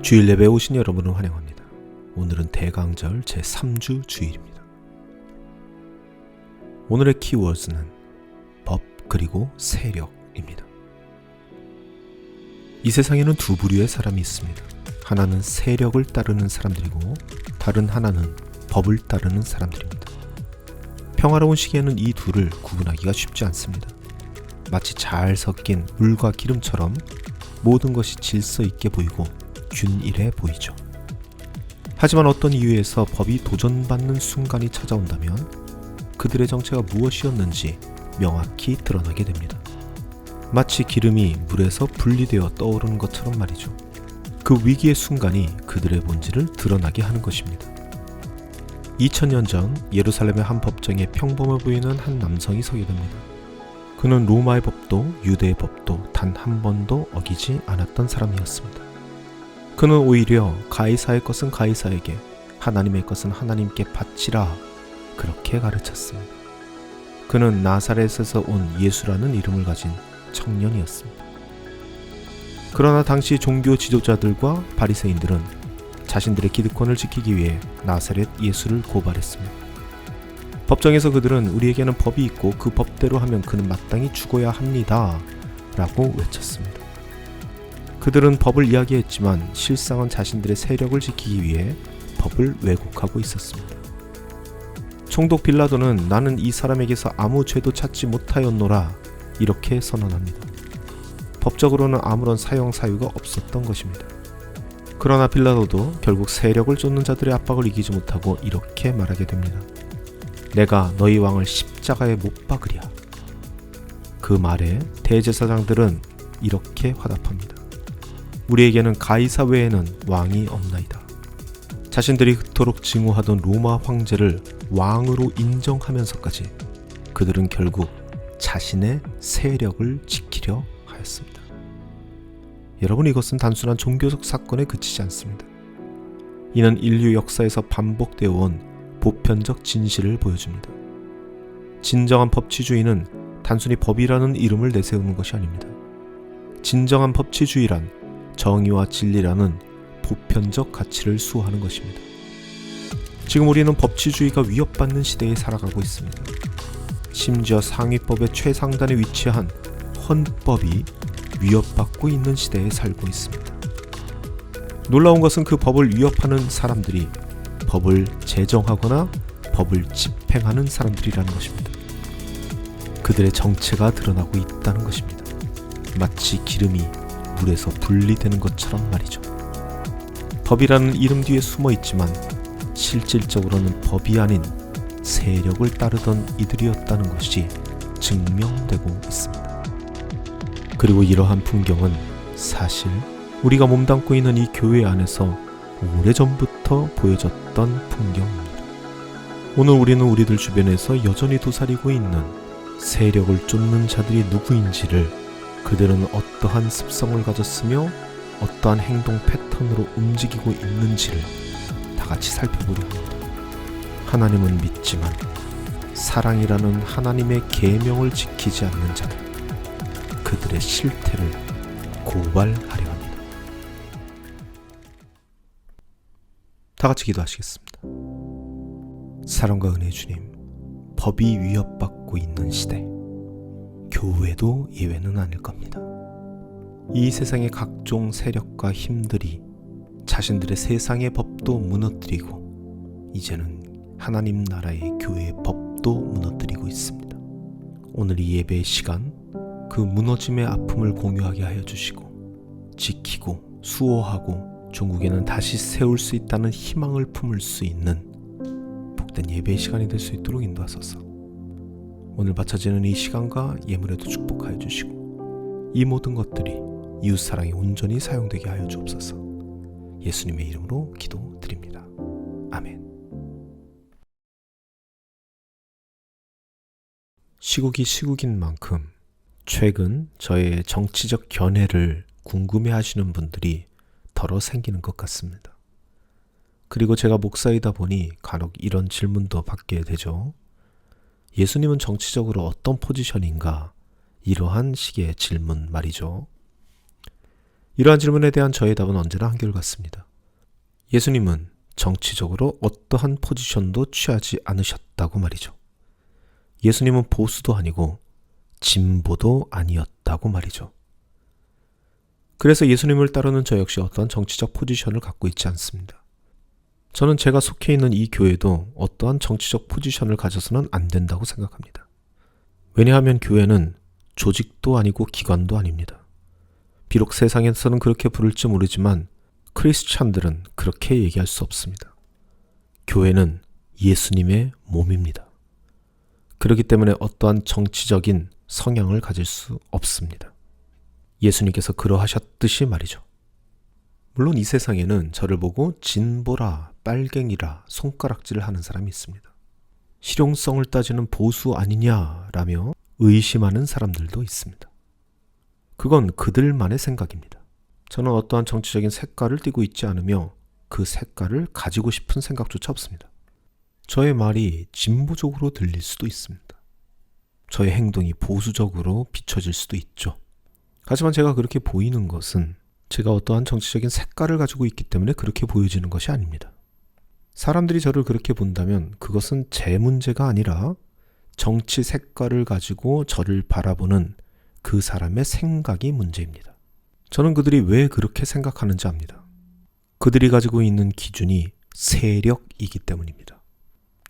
주일 예배에 오신 여러분을 환영합니다. 오늘은 대강절 제3주 주일입니다. 오늘의 키워드는 법 그리고 세력입니다. 이 세상에는 두 부류의 사람이 있습니다. 하나는 세력을 따르는 사람들이고 다른 하나는 법을 따르는 사람들입니다. 평화로운 시기에는 이 둘을 구분하기가 쉽지 않습니다. 마치 잘 섞인 물과 기름처럼 모든 것이 질서 있게 보이고 균일해 보이죠. 하지만 어떤 이유에서 법이 도전받는 순간이 찾아온다면 그들의 정체가 무엇이었는지 명확히 드러나게 됩니다. 마치 기름이 물에서 분리되어 떠오르는 것처럼 말이죠. 그 위기의 순간이 그들의 본질을 드러나게 하는 것입니다. 2000년 전 예루살렘의 한 법정에 평범해 보이는 한 남성이 서게 됩니다. 그는 로마의 법도 유대의 법도 단 한 번도 어기지 않았던 사람이었습니다. 그는 오히려 가이사의 것은 가이사에게, 하나님의 것은 하나님께 바치라, 그렇게 가르쳤습니다. 그는 나사렛에서 온 예수라는 이름을 가진 청년이었습니다. 그러나 당시 종교 지도자들과 바리새인들은 자신들의 기득권을 지키기 위해 나사렛 예수를 고발했습니다. 법정에서 그들은 우리에게는 법이 있고 그 법대로 하면 그는 마땅히 죽어야 합니다 라고 외쳤습니다. 그들은 법을 이야기했지만 실상은 자신들의 세력을 지키기 위해 법을 왜곡하고 있었습니다. 총독 빌라도는 나는 이 사람에게서 아무 죄도 찾지 못하였노라 이렇게 선언합니다. 법적으로는 아무런 사형 사유가 없었던 것입니다. 그러나 빌라도도 결국 세력을 쫓는 자들의 압박을 이기지 못하고 이렇게 말하게 됩니다. 내가 너희 왕을 십자가에 못 박으랴. 그 말에 대제사장들은 이렇게 화답합니다. 우리에게는 가이사 외에는 왕이 없나이다. 자신들이 그토록 증오하던 로마 황제를 왕으로 인정하면서까지 그들은 결국 자신의 세력을 지키려 하였습니다. 여러분, 이것은 단순한 종교적 사건에 그치지 않습니다. 이는 인류 역사에서 반복되어 온 보편적 진실을 보여줍니다. 진정한 법치주의는 단순히 법이라는 이름을 내세우는 것이 아닙니다. 진정한 법치주의란 정의와 진리라는 보편적 가치를 수호하는 것입니다. 지금 우리는 법치주의가 위협받는 시대에 살아가고 있습니다. 심지어 상위법의 최상단에 위치한 헌법이 위협받고 있는 시대에 살고 있습니다. 놀라운 것은 그 법을 위협하는 사람들이 법을 제정하거나 법을 집행하는 사람들이라는 것입니다. 그들의 정체가 드러나고 있다는 것입니다. 마치 기름이 물에서 분리되는 것처럼 말이죠. 법이라는 이름 뒤에 숨어 있지만 실질적으로는 법이 아닌 세력을 따르던 이들이었다는 것이 증명되고 있습니다. 그리고 이러한 풍경은 사실 우리가 몸담고 있는 이 교회 안에서 오래전부터 보여졌던 풍경입니다. 오늘 우리는 우리들 주변에서 여전히 도사리고 있는 세력을 쫓는 자들이 누구인지를, 그들은 어떠한 습성을 가졌으며 어떠한 행동 패턴으로 움직이고 있는지를 다 같이 살펴보려 합니다. 하나님은 믿지만 사랑이라는 하나님의 계명을 지키지 않는 자들, 그들의 실태를 고발하려 합니다. 다 같이 기도하시겠습니다. 사랑과 은혜의 주님, 법이 위협받고 있는 시대, 교회도 예외는 아닐 겁니다. 이 세상의 각종 세력과 힘들이 자신들의 세상의 법도 무너뜨리고 이제는 하나님 나라의 교회의 법도 무너뜨리고 있습니다. 오늘 이 예배의 시간, 그 무너짐의 아픔을 공유하게 하여 주시고 지키고 수호하고 종국에는 다시 세울 수 있다는 희망을 품을 수 있는 복된 예배의 시간이 될 수 있도록 인도하소서. 오늘 바쳐지는 이 시간과 예물에도 축복하여 주시고 이 모든 것들이 이웃사랑에 온전히 사용되게 하여 주옵소서. 예수님의 이름으로 기도드립니다. 아멘. 시국이 시국인 만큼 최근 저의 정치적 견해를 궁금해하시는 분들이 덜어 생기는 것 같습니다. 그리고 제가 목사이다 보니 간혹 이런 질문도 받게 되죠. 예수님은 정치적으로 어떤 포지션인가? 이러한 식의 질문 말이죠. 이러한 질문에 대한 저의 답은 언제나 한결같습니다. 예수님은 정치적으로 어떠한 포지션도 취하지 않으셨다고 말이죠. 예수님은 보수도 아니고 진보도 아니었다고 말이죠. 그래서 예수님을 따르는 저 역시 어떠한 정치적 포지션을 갖고 있지 않습니다. 저는 제가 속해 있는 이 교회도 어떠한 정치적 포지션을 가져서는 안 된다고 생각합니다. 왜냐하면 교회는 조직도 아니고 기관도 아닙니다. 비록 세상에서는 그렇게 부를지 모르지만 크리스찬들은 그렇게 얘기할 수 없습니다. 교회는 예수님의 몸입니다. 그렇기 때문에 어떠한 정치적인 성향을 가질 수 없습니다. 예수님께서 그러하셨듯이 말이죠. 물론 이 세상에는 저를 보고 진보라, 빨갱이라 손가락질을 하는 사람이 있습니다. 실용성을 따지는 보수 아니냐라며 의심하는 사람들도 있습니다. 그건 그들만의 생각입니다. 저는 어떠한 정치적인 색깔을 띠고 있지 않으며 그 색깔을 가지고 싶은 생각조차 없습니다. 저의 말이 진보적으로 들릴 수도 있습니다. 저의 행동이 보수적으로 비춰질 수도 있죠. 하지만 제가 그렇게 보이는 것은 제가 어떠한 정치적인 색깔을 가지고 있기 때문에 그렇게 보여지는 것이 아닙니다. 사람들이 저를 그렇게 본다면 그것은 제 문제가 아니라 정치 색깔을 가지고 저를 바라보는 그 사람의 생각이 문제입니다. 저는 그들이 왜 그렇게 생각하는지 압니다. 그들이 가지고 있는 기준이 세력이기 때문입니다.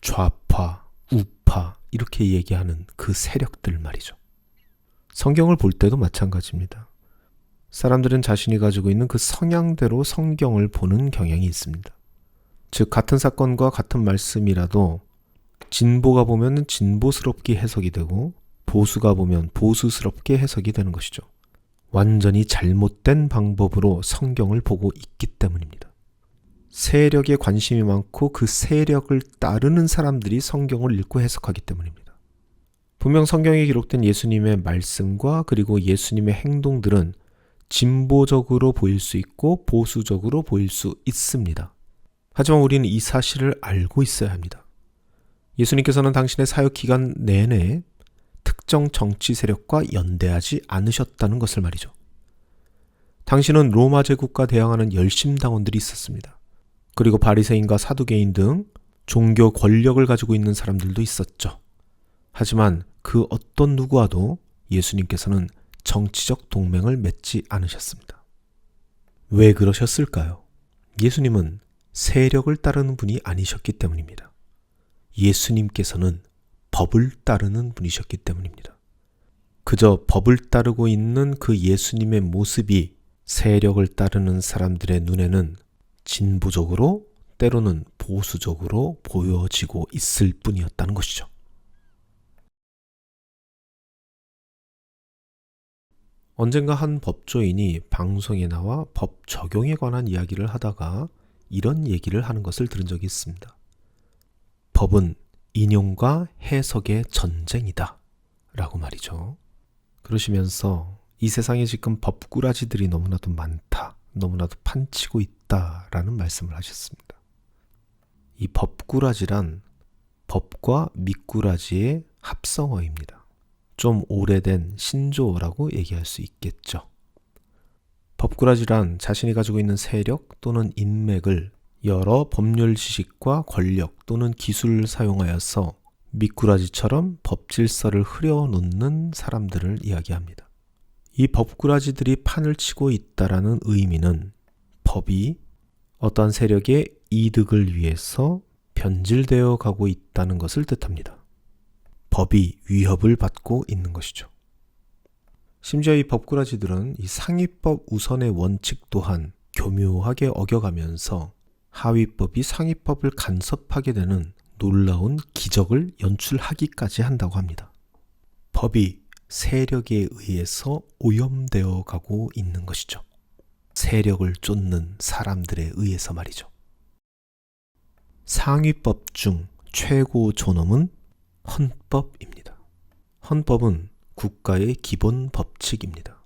좌파, 우파 이렇게 얘기하는 그 세력들 말이죠. 성경을 볼 때도 마찬가지입니다. 사람들은 자신이 가지고 있는 그 성향대로 성경을 보는 경향이 있습니다. 즉 같은 사건과 같은 말씀이라도 진보가 보면 진보스럽게 해석이 되고 보수가 보면 보수스럽게 해석이 되는 것이죠. 완전히 잘못된 방법으로 성경을 보고 있기 때문입니다. 세력에 관심이 많고 그 세력을 따르는 사람들이 성경을 읽고 해석하기 때문입니다. 분명 성경에 기록된 예수님의 말씀과 그리고 예수님의 행동들은 진보적으로 보일 수 있고 보수적으로 보일 수 있습니다. 하지만 우리는 이 사실을 알고 있어야 합니다. 예수님께서는 당신의 사역 기간 내내 특정 정치 세력과 연대하지 않으셨다는 것을 말이죠. 당신은 로마 제국과 대항하는 열심당원들이 있었습니다. 그리고 바리새인과 사두개인 등 종교 권력을 가지고 있는 사람들도 있었죠. 하지만 그 어떤 누구와도 예수님께서는 정치적 동맹을 맺지 않으셨습니다. 왜 그러셨을까요? 예수님은 세력을 따르는 분이 아니셨기 때문입니다. 예수님께서는 법을 따르는 분이셨기 때문입니다. 그저 법을 따르고 있는 그 예수님의 모습이 세력을 따르는 사람들의 눈에는 진보적으로 때로는 보수적으로 보여지고 있을 뿐이었다는 것이죠. 언젠가 한 법조인이 방송에 나와 법 적용에 관한 이야기를 하다가 이런 얘기를 하는 것을 들은 적이 있습니다. 법은 인용과 해석의 전쟁이다 라고 말이죠. 그러시면서 이 세상에 지금 법꾸라지들이 너무나도 많다, 너무나도 판치고 있다라는 말씀을 하셨습니다. 이 법꾸라지란 법과 미꾸라지의 합성어입니다. 좀 오래된 신조어라고 얘기할 수 있겠죠. 법꾸라지란 자신이 가지고 있는 세력 또는 인맥을 여러 법률 지식과 권력 또는 기술을 사용하여서 미꾸라지처럼 법 질서를 흐려놓는 사람들을 이야기합니다. 이 법꾸라지들이 판을 치고 있다라는 의미는 법이 어떠한 세력의 이득을 위해서 변질되어 가고 있다는 것을 뜻합니다. 법이 위협을 받고 있는 것이죠. 심지어 이 법꾸라지들은 이 상위법 우선의 원칙 또한 교묘하게 어겨가면서 하위법이 상위법을 간섭하게 되는 놀라운 기적을 연출하기까지 한다고 합니다. 법이 세력에 의해서 오염되어 가고 있는 것이죠. 세력을 쫓는 사람들에 의해서 말이죠. 상위법 중 최고 존엄은 헌법입니다. 헌법은 국가의 기본 법칙입니다.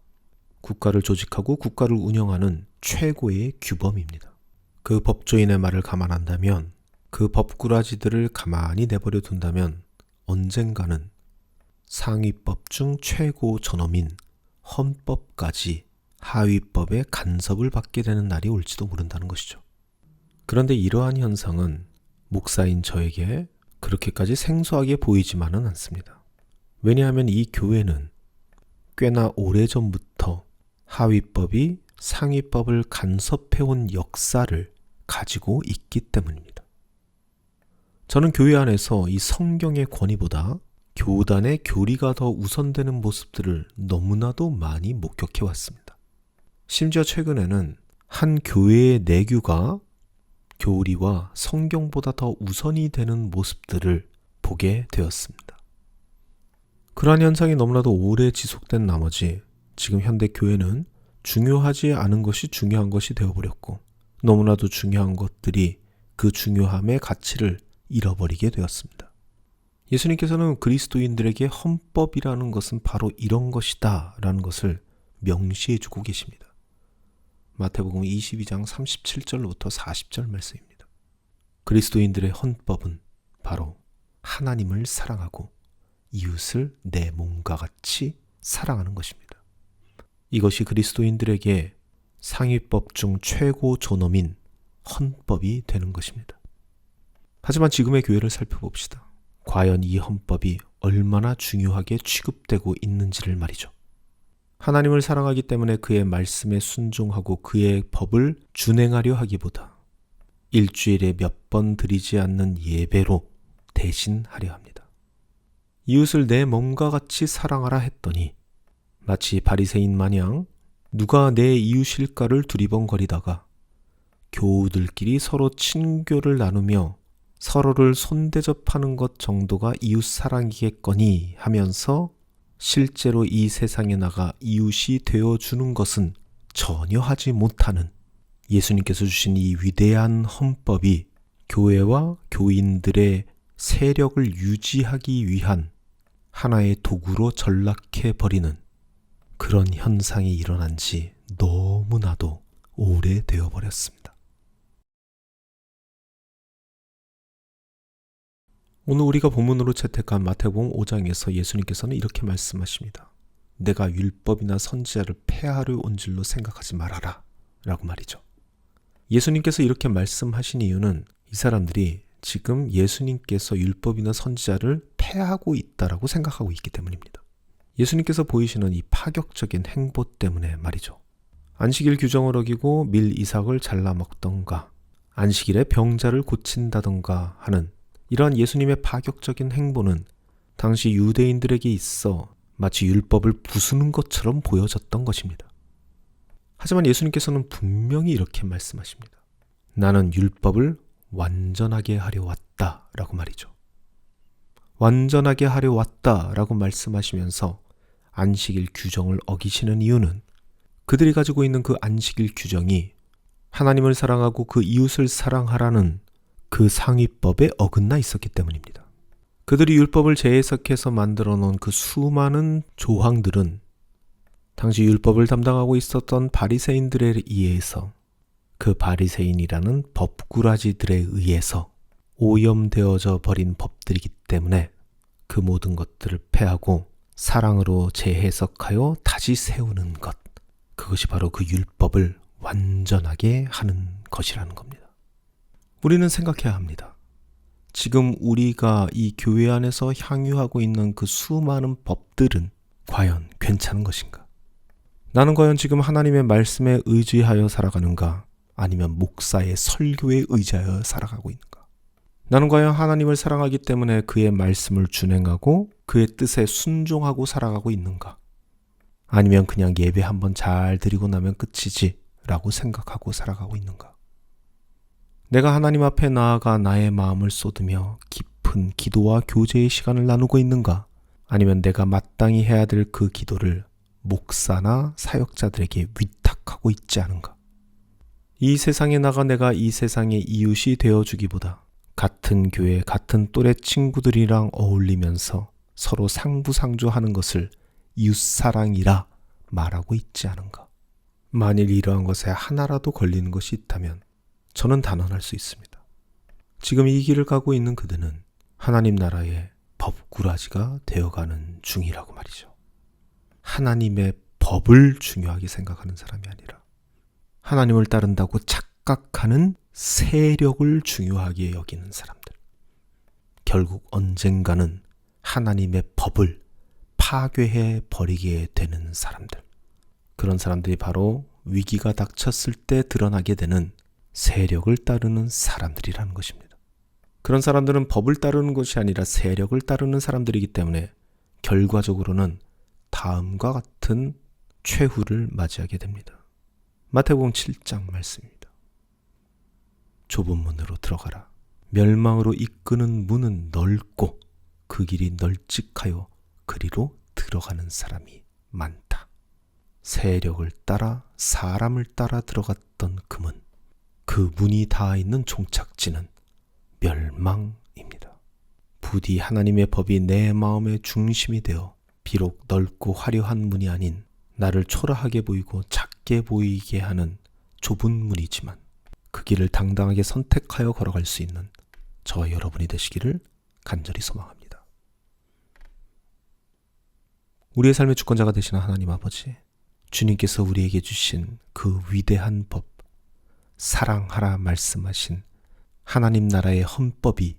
국가를 조직하고 국가를 운영하는 최고의 규범입니다. 그 법조인의 말을 감안한다면, 그 법꾸라지들을 가만히 내버려 둔다면 언젠가는 상위법 중 최고 존엄인 헌법까지 하위법의 간섭을 받게 되는 날이 올지도 모른다는 것이죠. 그런데 이러한 현상은 목사인 저에게 그렇게까지 생소하게 보이지만은 않습니다. 왜냐하면 이 교회는 꽤나 오래전부터 하위법이 상위법을 간섭해온 역사를 가지고 있기 때문입니다. 저는 교회 안에서 이 성경의 권위보다 교단의 교리가 더 우선되는 모습들을 너무나도 많이 목격해 왔습니다. 심지어 최근에는 한 교회의 내규가 교리와 성경보다 더 우선이 되는 모습들을 보게 되었습니다. 그러한 현상이 너무나도 오래 지속된 나머지 지금 현대 교회는 중요하지 않은 것이 중요한 것이 되어버렸고 너무나도 중요한 것들이 그 중요함의 가치를 잃어버리게 되었습니다. 예수님께서는 그리스도인들에게 헌법이라는 것은 바로 이런 것이다 라는 것을 명시해주고 계십니다. 마태복음 22장 37절로부터 40절 말씀입니다. 그리스도인들의 헌법은 바로 하나님을 사랑하고 이웃을 내 몸과 같이 사랑하는 것입니다. 이것이 그리스도인들에게 상위법 중 최고 존엄인 헌법이 되는 것입니다. 하지만 지금의 교회를 살펴봅시다. 과연 이 헌법이 얼마나 중요하게 취급되고 있는지를 말이죠. 하나님을 사랑하기 때문에 그의 말씀에 순종하고 그의 법을 준행하려 하기보다 일주일에 몇 번 드리지 않는 예배로 대신하려 합니다. 이웃을 내 몸과 같이 사랑하라 했더니 마치 바리새인 마냥 누가 내 이웃일까를 두리번거리다가 교우들끼리 서로 친교를 나누며 서로를 손대접하는 것 정도가 이웃 사랑이겠거니 하면서 실제로 이 세상에 나가 이웃이 되어주는 것은 전혀 하지 못하는 예수님께서 주신 이 위대한 헌법이 교회와 교인들의 세력을 유지하기 위한 하나의 도구로 전락해버리는 그런 현상이 일어난 지 너무나도 오래되어 버렸습니다. 오늘 우리가 본문으로 채택한 마태복음 5장에서 예수님께서는 이렇게 말씀하십니다. 내가 율법이나 선지자를 폐하려 온 줄로 생각하지 말아라 라고 말이죠. 예수님께서 이렇게 말씀하신 이유는 이 사람들이 지금 예수님께서 율법이나 선지자를 폐하고 있다라고 생각하고 있기 때문입니다. 예수님께서 보이시는 이 파격적인 행보 때문에 말이죠. 안식일 규정을 어기고 밀 이삭을 잘라 먹던가 안식일에 병자를 고친다던가 하는 이러한 예수님의 파격적인 행보는 당시 유대인들에게 있어 마치 율법을 부수는 것처럼 보여졌던 것입니다. 하지만 예수님께서는 분명히 이렇게 말씀하십니다. 나는 율법을 완전하게 하려 왔다라고 말이죠. 완전하게 하려 왔다라고 말씀하시면서 안식일 규정을 어기시는 이유는 그들이 가지고 있는 그 안식일 규정이 하나님을 사랑하고 그 이웃을 사랑하라는 그 상위법에 어긋나 있었기 때문입니다. 그들이 율법을 재해석해서 만들어 놓은 그 수많은 조항들은 당시 율법을 담당하고 있었던 바리새인들에 의해서 그 바리새인이라는 법꾸라지들에 의해서 오염되어져 버린 법들이기 때문에 그 모든 것들을 폐하고 사랑으로 재해석하여 다시 세우는 것, 그것이 바로 그 율법을 완전하게 하는 것이라는 겁니다. 우리는 생각해야 합니다. 지금 우리가 이 교회 안에서 향유하고 있는 그 수많은 법들은 과연 괜찮은 것인가? 나는 과연 지금 하나님의 말씀에 의지하여 살아가는가? 아니면 목사의 설교에 의지하여 살아가고 있는가? 나는 과연 하나님을 사랑하기 때문에 그의 말씀을 준행하고 그의 뜻에 순종하고 살아가고 있는가? 아니면 그냥 예배 한번 잘 드리고 나면 끝이지 라고 생각하고 살아가고 있는가? 내가 하나님 앞에 나아가 나의 마음을 쏟으며 깊은 기도와 교제의 시간을 나누고 있는가? 아니면 내가 마땅히 해야 될 그 기도를 목사나 사역자들에게 위탁하고 있지 않은가? 이 세상에 나가 내가 이 세상의 이웃이 되어주기보다 같은 교회, 같은 또래 친구들이랑 어울리면서 서로 상부상조하는 것을 이웃사랑이라 말하고 있지 않은가? 만일 이러한 것에 하나라도 걸리는 것이 있다면 저는 단언할 수 있습니다. 지금 이 길을 가고 있는 그들은 하나님 나라의 법꾸라지가 되어가는 중이라고 말이죠. 하나님의 법을 중요하게 생각하는 사람이 아니라 하나님을 따른다고 착각하는 세력을 중요하게 여기는 사람들. 결국 언젠가는 하나님의 법을 파괴해 버리게 되는 사람들. 그런 사람들이 바로 위기가 닥쳤을 때 드러나게 되는 세력을 따르는 사람들이라는 것입니다. 그런 사람들은 법을 따르는 것이 아니라 세력을 따르는 사람들이기 때문에 결과적으로는 다음과 같은 최후를 맞이하게 됩니다. 마태복음 7장 말씀입니다. 좁은 문으로 들어가라. 멸망으로 이끄는 문은 넓고 그 길이 널찍하여 그리로 들어가는 사람이 많다. 세력을 따라 사람을 따라 들어갔던 그 문, 그 문이 닿아 있는 종착지는 멸망입니다. 부디 하나님의 법이 내 마음의 중심이 되어 비록 넓고 화려한 문이 아닌 나를 초라하게 보이고 작게 보이게 하는 좁은 문이지만 그 길을 당당하게 선택하여 걸어갈 수 있는 저와 여러분이 되시기를 간절히 소망합니다. 우리의 삶의 주권자가 되시는 하나님 아버지, 주님께서 우리에게 주신 그 위대한 법, 사랑하라 말씀하신 하나님 나라의 헌법이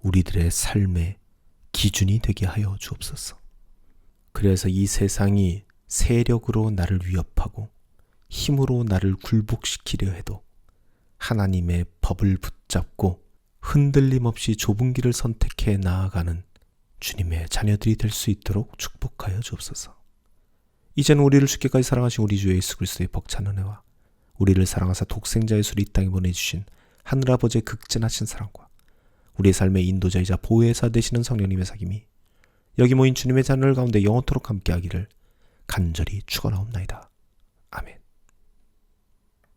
우리들의 삶의 기준이 되게 하여 주옵소서. 그래서 이 세상이 세력으로 나를 위협하고 힘으로 나를 굴복시키려 해도 하나님의 법을 붙잡고 흔들림 없이 좁은 길을 선택해 나아가는 주님의 자녀들이 될 수 있도록 축복하여 주옵소서. 이제는 우리를 주께까지 사랑하신 우리 주 예수 그리스도의 벅찬 은혜와 우리를 사랑하사 독생자 예수를 이 땅에 보내주신 하늘아버지의 극진하신 사랑과 우리의 삶의 인도자이자 보혜사 되시는 성령님의 사귐이 여기 모인 주님의 자녀들 가운데 영원토록 함께하기를 간절히 축원하옵나이다.